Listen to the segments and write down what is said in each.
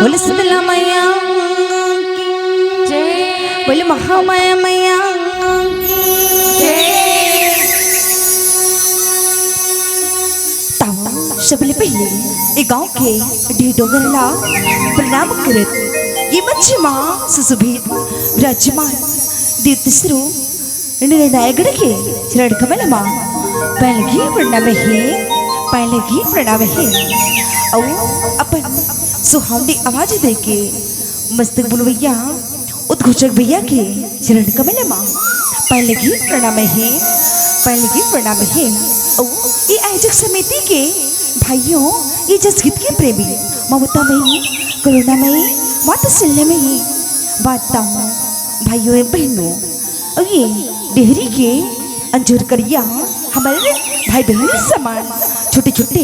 बोले शीतला मैया जय, बोले महामाया मैया जय। सबले पहले ये गांव के ढी डोंगरला प्रणाम करत ये मच्छी माँ सुशोभित विराजमान दीप्तिश्रू निर्णायगढ़ के चरण कमल माँ पहले प्रणाम है और अपन सुहावनी आवाज दे के मस्तक बुलवैया उद्घोषक भैया के चरण कमल माँ पहले प्रणाम है और ये आयोजक समिति के भाइयों, ये जसगीत के प्रेमी ममता में करुणा में माता सिल्ले में बाताओं भाइयों एवं बहनों और ये डेहरी के अंजुर करिया हमारे भाई बहन समान छोटे छोटे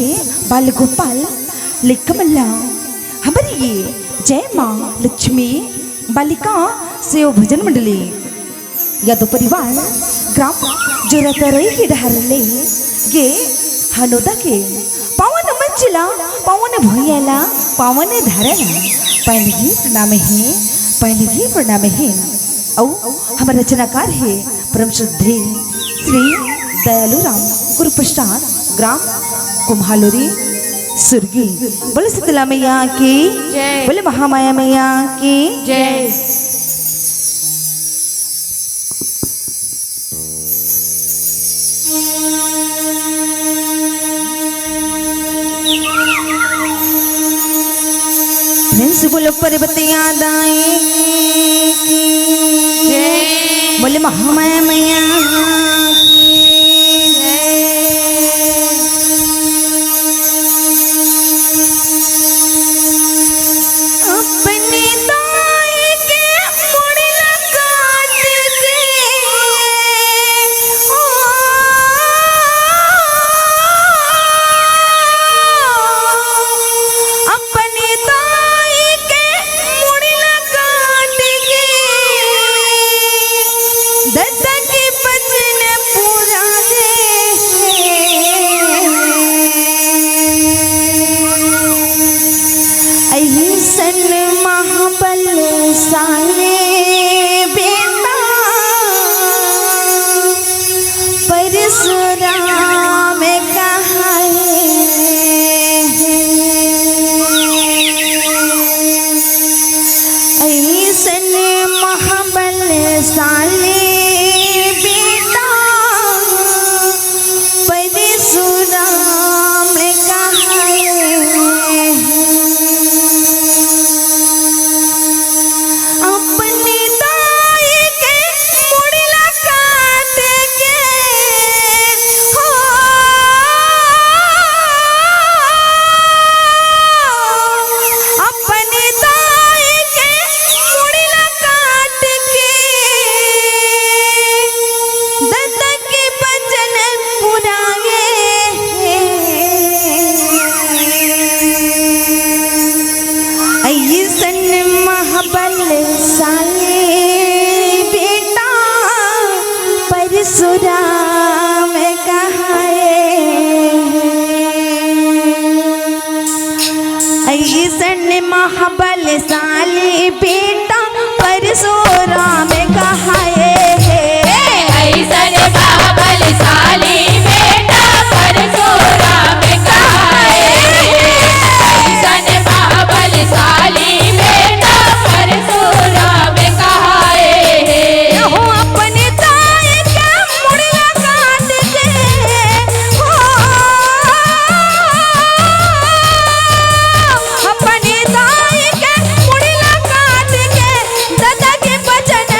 बाल गोपाल लेकमल्ला हमारी ये जय माँ लक्ष्मी बालिका सेवा भजन मंडली यादव परिवार ग्राम जोरातरई के डहरले गे हनोदा के पावन मंजिला पावन भैयाला पावन धारला पहले प्रणाम है और हमारे रचनाकार है परम श्रद्धेय श्री दयालु राम गुरु प्रसाद ग्राम कुम्हालोरी सुर्गी। बोले शीतला मैया की जय, बोले महामाया मैया की जय। बोलो पर्वत याद आए बोले महामाया मैया अपने दाई के मुड़ला काट के अपने साले बेटा परशुराम कहा ऐसन महाबलशाली बेटा परशुराम कहा परशुराम ऐसन महाबलशाली बेटा परशुराम कहाए ऐसन महाबलशाली बेटा परशुराम कहाए ऐसन महाबलशाली बेटा परशुराम कहाए अपने दाई के मुड़िया काट के अपने दाई के मुड़िया काट के दादा के बचन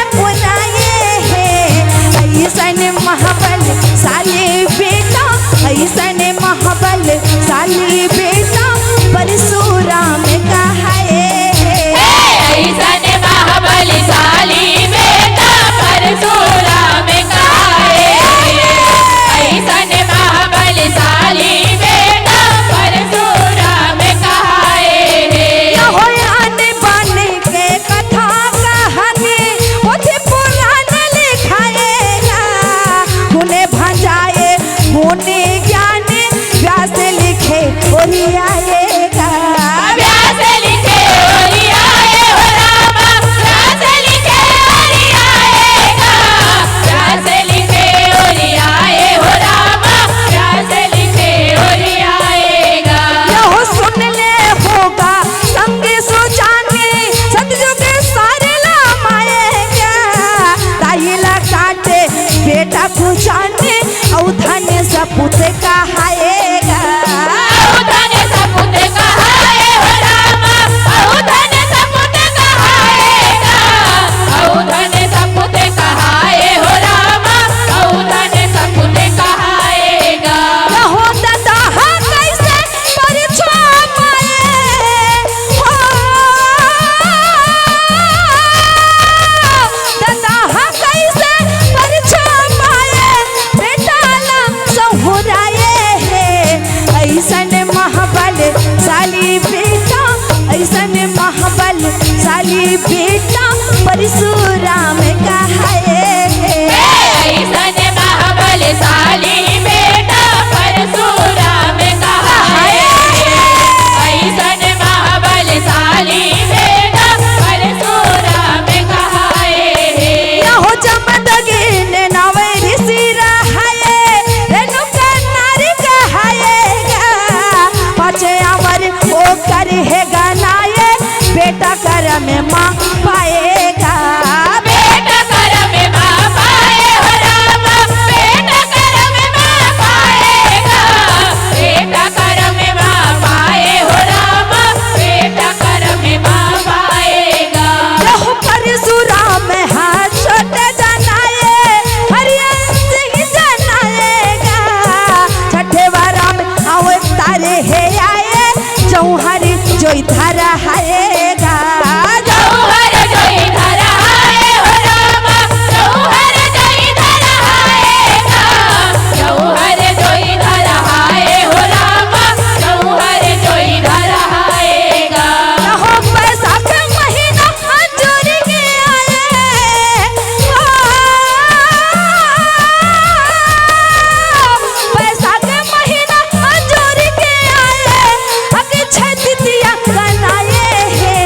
बलशाली बेटा परशुराम कहाए। ऐसन महाबलशाली बेटा परशुराम कहाए। ऐसन महाबलशाली बेटा परशुराम कहाए। हो जमदगी ने नावे ऋषि रहाए, रेणुका नारी कहाएगा। पाछे अमर ओ कर है गनाए, बेटा कर में माँ पाएगा। बेटा कर में माँ पाए हो रामा, बेटा कर में माँ पाएगा। बेटा कर में माँ पाए हो रामा, बेटा कर में माँ पाएगा। यहो परशुराम हाथ छोटे जनाए, हरिहर सिंह जनाएगा। छठे वारा में अवतारे है आए, जौहर जोई धरा हाएगा। जौहर जोई धरा हाय हो रामा, जौहर जोई धरा हाएगा। जौहर जोई धरा हाय हो रामा, जौहर जोई धरा हाएगा। यहो बैसाख महीना अंजूर के आए, बैसाख महीना अंजूर के आए। अक्षय तृतीया बनाए है,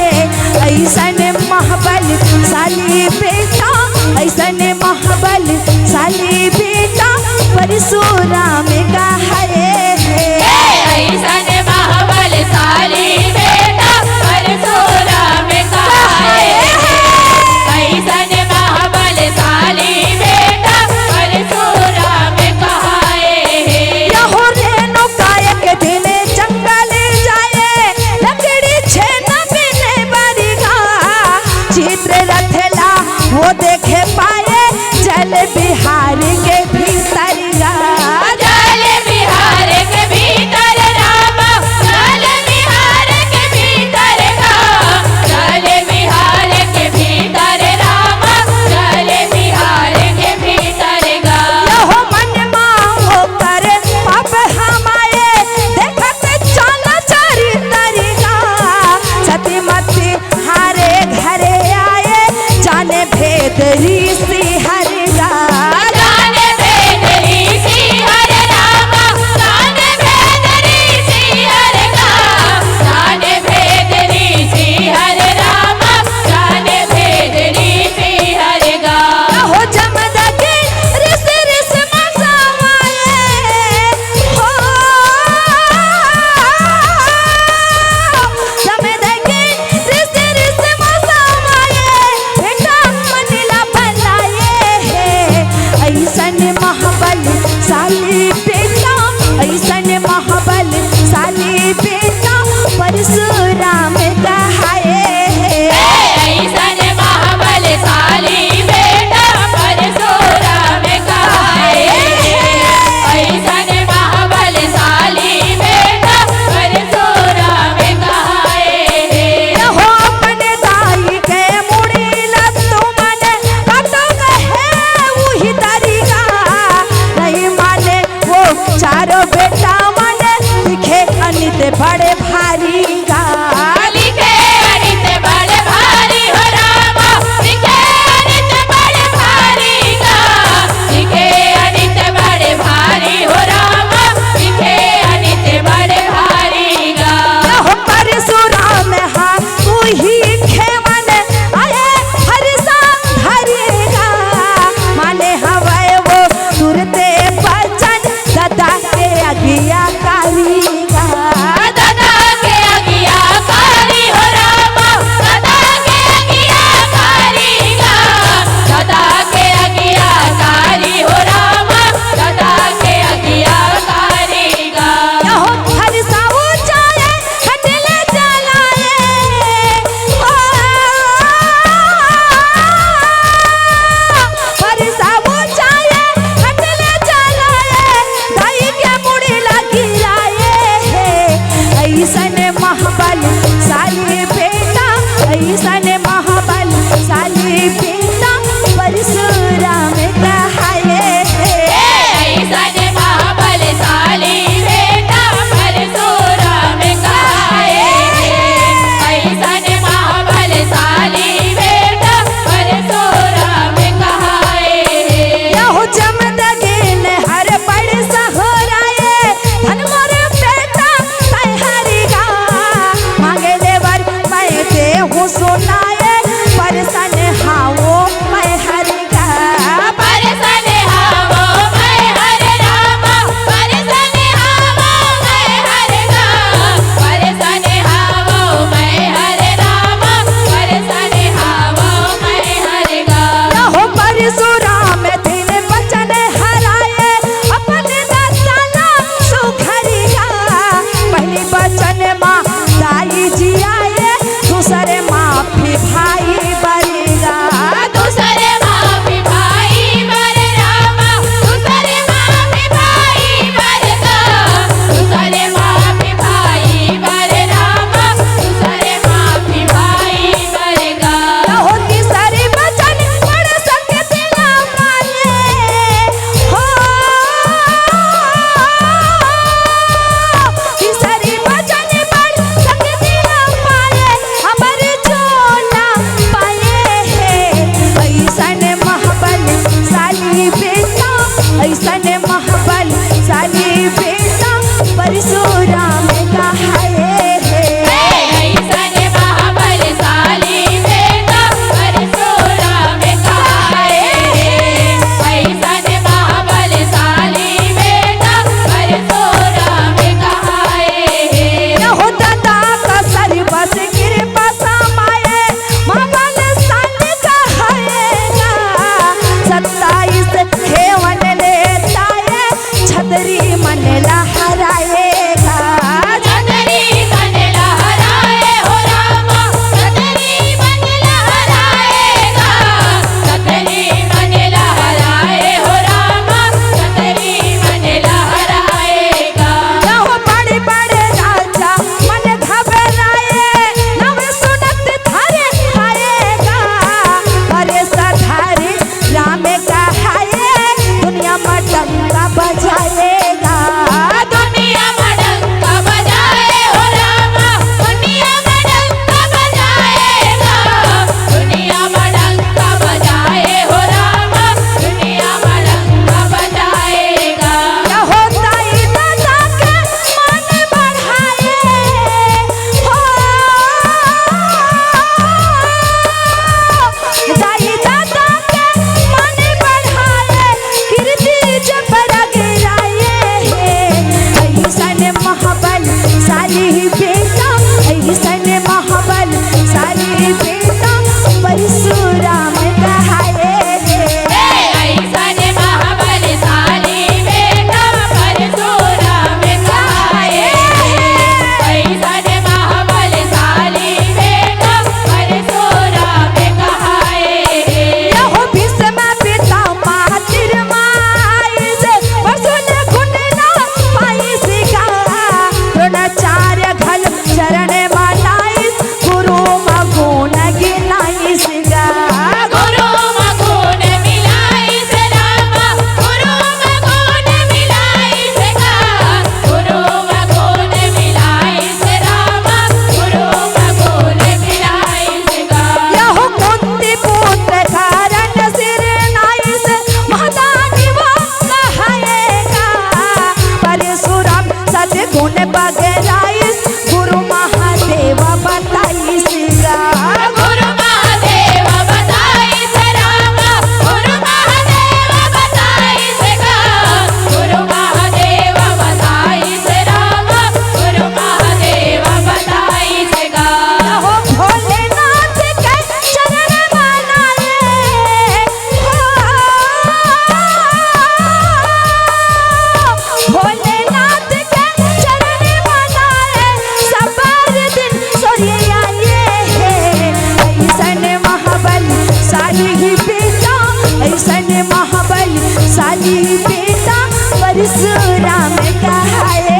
साली बेटा परशुराम कहाए।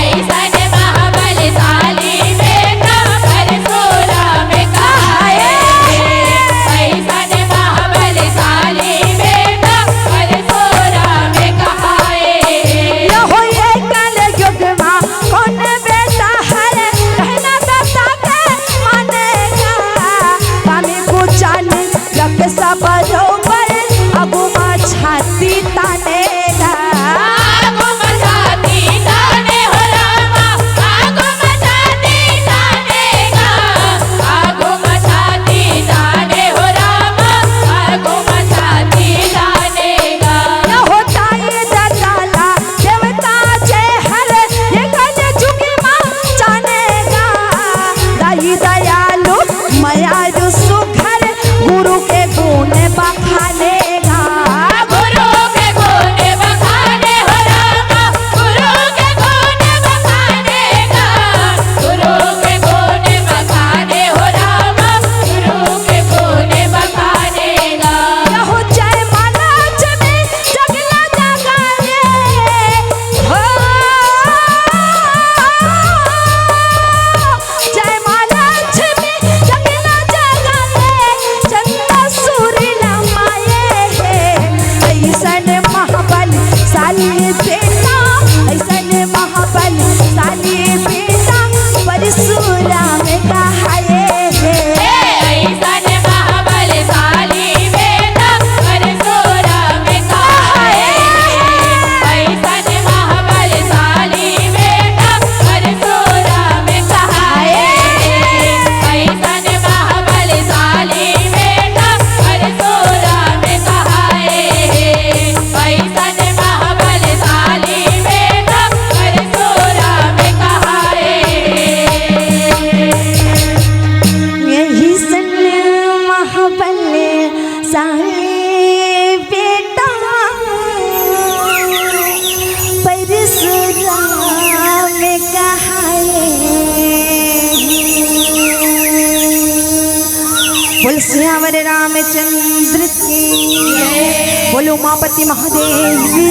ऐसन महाबलशाली बेटा परशुराम कहाए। ऐसन महाबलशाली बेटा परशुराम कहाए। यहो ये कल युग माँ कौन बेटा है कहना दाता के मानेगा। कामे को चाल रख सा बरोबर अगु माँ छाती तानेगा। आगो मचाती ताने हो रामा, आगो मचाती तानेगा। आगो मचाती ताने हो रामा, आगो मचाती तानेगा। यहो ताई दयाला देवता जे हर ये कल युग माँ जानेगा। दाई दयालु मायालु सुघर गुरु के गुण बखानेगा। गुरु के गुण बखाने हो रामा, गुरु के गुण बखानेगा। गुरु के गुण बखाने हो रामा, गुरु के गुण बखानेगा। यहो जय माला जमे जगला जगाए हो। जय माला जमे जगला जगाए चंदा सूर्य लमाए। ऐसन महाबलशाली बेटा, ऐसन महाबलशाली बेटा परशुराम कहाए। ऐसन महाबलशाली बेटा परशुराम कहाए। ऐसन महाबलशाली बेटा परशुराम कहाए। ऐसन महाबलशाली बेटा परशुराम कहाए। ऐसन महाबलशाली बेटा परशुराम कहाए। यही सन महाबलशाली बेटा परशुराम कहाए। बोल सियावर रामचंद्र की, बोलो उमापति महादेव की।